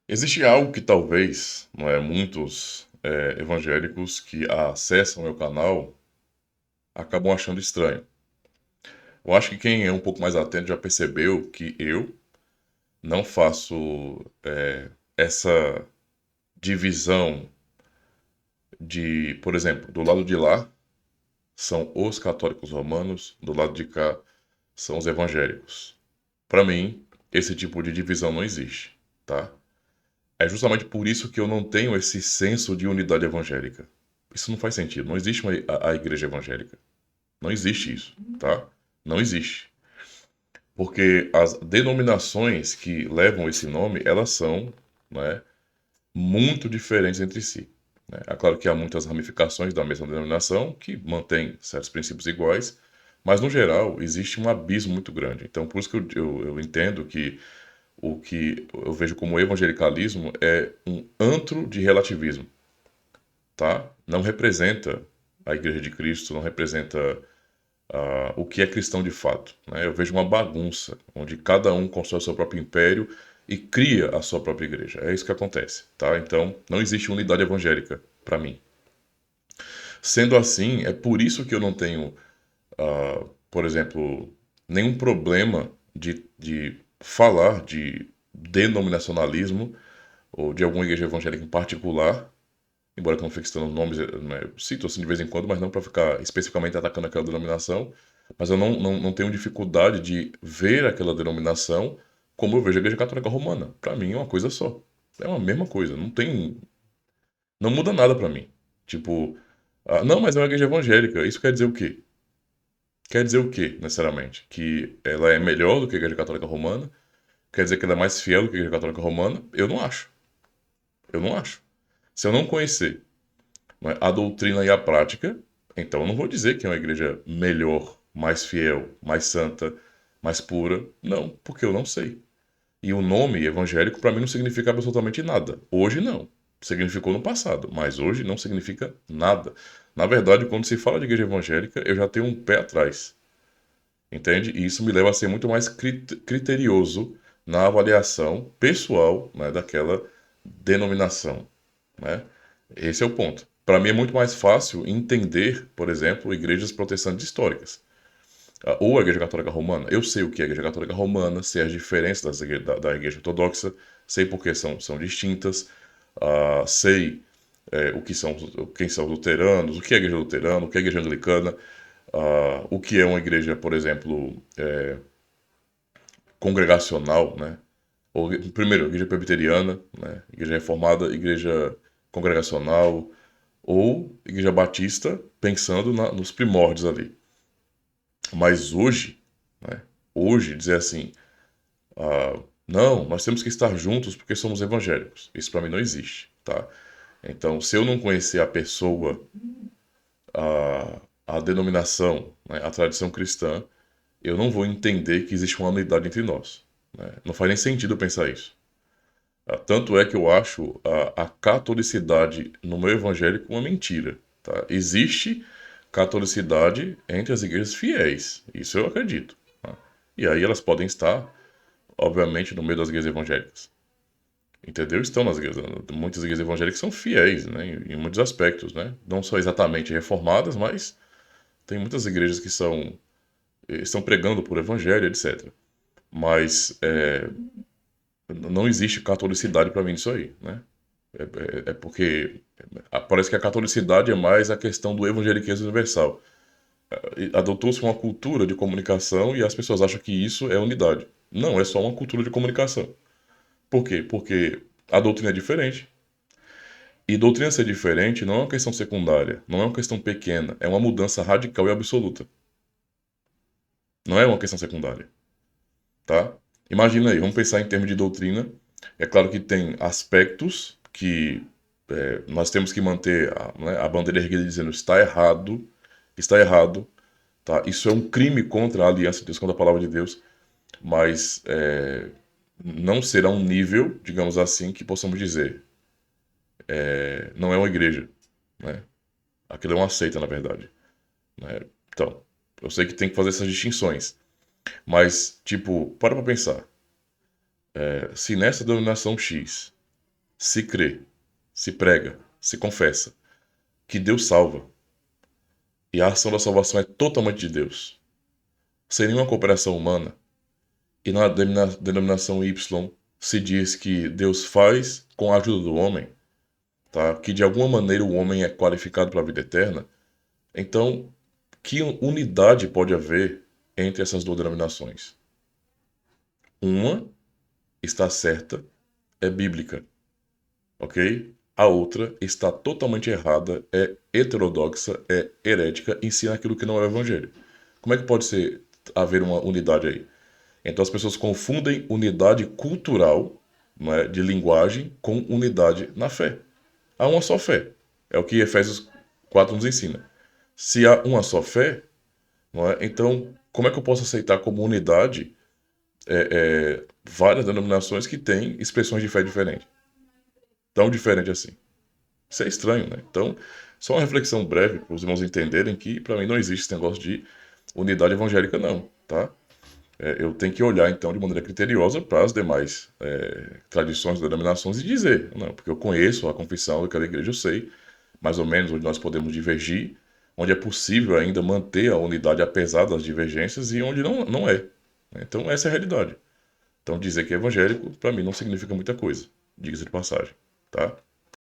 Existe algo que talvez, não é, muitos evangélicos que acessam meu canal acabam achando estranho. Eu acho que quem é um pouco mais atento já percebeu que eu não faço essa divisão de, por exemplo, do lado de lá são os católicos romanos, do lado de cá são os evangélicos. Para mim, esse tipo de divisão não existe, tá? É justamente por isso que eu não tenho esse senso de unidade evangélica. Isso não faz sentido. Não existe a igreja evangélica. Não existe isso, tá? Não existe. Porque as denominações que levam esse nome, elas são, né, muito diferentes entre si, né? É claro que há muitas ramificações da mesma denominação que mantêm certos princípios iguais, mas no geral existe um abismo muito grande. Então, por isso que eu entendo que eu vejo como evangelicalismo é um antro de relativismo, tá? Não representa a Igreja de Cristo, não representa o que é cristão de fato, né? Eu vejo uma bagunça, onde cada um constrói o seu próprio império e cria a sua própria igreja. É isso que acontece, tá? Então, não existe unidade evangélica para mim. Sendo assim, é por isso que eu não tenho, por exemplo, nenhum problema de falar de denominacionalismo ou de alguma igreja evangélica em particular, embora que eu não fique citando nomes, né, eu cito assim de vez em quando, mas não para ficar especificamente atacando aquela denominação, mas eu não tenho dificuldade de ver aquela denominação como eu vejo a Igreja Católica Romana. Para mim é uma coisa só. É uma mesma coisa, não muda nada para mim. Tipo, não, mas é uma igreja evangélica. Isso quer dizer o quê? Quer dizer o quê, necessariamente? Que ela é melhor do que a Igreja Católica Romana? Quer dizer que ela é mais fiel do que a Igreja Católica Romana? Eu não acho. Eu não acho. Se eu não conhecer, não é, a doutrina e a prática, então eu não vou dizer que é uma igreja melhor, mais fiel, mais santa, mais pura. Não, porque eu não sei. E o nome evangélico para mim não significa absolutamente nada. Hoje não. Significou no passado, mas hoje não significa nada. Na verdade, quando se fala de igreja evangélica, eu já tenho um pé atrás. Entende? E isso me leva a ser muito mais criterioso na avaliação pessoal, né, daquela denominação, né? Esse é o ponto. Para mim é muito mais fácil entender, por exemplo, igrejas protestantes históricas. Ou a Igreja Católica Romana. Eu sei o que é a Igreja Católica Romana, sei as diferenças da Igreja Ortodoxa, sei por que são distintas, sei o que são, quem são os luteranos, o que é a Igreja Luterana, o que é a Igreja Anglicana, o que é uma igreja, por exemplo, congregacional, né? Ou, primeiro, igreja presbiteriana, né? Igreja reformada, igreja congregacional, ou igreja batista, pensando nos primórdios ali. Mas hoje, né? Hoje, dizer assim, não, nós temos que estar juntos porque somos evangélicos. Isso para mim não existe, tá? Então, se eu não conhecer a pessoa, a denominação, né, a tradição cristã, eu não vou entender que existe uma unidade entre nós, né? Não faz nem sentido eu pensar isso. Tanto é que eu acho a catolicidade no meio evangélico uma mentira, tá? Existe catolicidade entre as igrejas fiéis, isso eu acredito, tá? E aí elas podem estar, obviamente, no meio das igrejas evangélicas. Entendeu? Estão nas igrejas. Muitas igrejas evangélicas são fiéis, né, em muitos aspectos, né? Não são exatamente reformadas, mas tem muitas igrejas que estão pregando por evangelho, etc. Mas não existe catolicidade para mim nisso aí, né? É porque parece que a catolicidade é mais a questão do evangeliquez universal. Adotou-se uma cultura de comunicação e as pessoas acham que isso é unidade. Não, é só uma cultura de comunicação. Por quê? Porque a doutrina é diferente. E doutrina ser diferente não é uma questão secundária, não é uma questão pequena, é uma mudança radical e absoluta. Não é uma questão secundária, tá? Imagina aí, vamos pensar em termos de doutrina. É claro que tem aspectos que nós temos que manter né, a bandeira erguida dizendo está errado, tá? Isso é um crime contra a aliança de Deus, contra a palavra de Deus, mas não será um nível, digamos assim, que possamos dizer, não é uma igreja, né? Aquilo é uma seita, na verdade, né? Então, eu sei que tem que fazer essas distinções, mas, tipo, para pra pensar. Se nessa denominação X se crê, se prega, se confessa que Deus salva e a ação da salvação é totalmente de Deus, sem nenhuma cooperação humana, e na denominação Y se diz que Deus faz com a ajuda do homem, tá? Que de alguma maneira o homem é qualificado para a vida eterna, então que unidade pode haver entre essas duas denominações? Uma está certa, é bíblica, ok? A outra está totalmente errada, é heterodoxa, é herética, ensina aquilo que não é o evangelho. Como é que pode haver uma unidade aí? Então as pessoas confundem unidade cultural, não é, de linguagem, com unidade na fé. Há uma só fé. É o que Efésios 4 nos ensina. Se há uma só fé, não é, então como é que eu posso aceitar como unidade várias denominações que têm expressões de fé diferentes? Tão diferente assim. Isso é estranho, né? Então, só uma reflexão breve para os irmãos entenderem que, para mim, não existe esse negócio de unidade evangélica, não, tá? Eu tenho que olhar, então, de maneira criteriosa para as demais tradições, denominações e dizer, não, porque eu conheço a confissão daquela igreja, eu sei mais ou menos onde nós podemos divergir, onde é possível ainda manter a unidade apesar das divergências e onde não é. Então, essa é a realidade. Então, dizer que é evangélico, para mim, não significa muita coisa, diga-se de passagem, tá?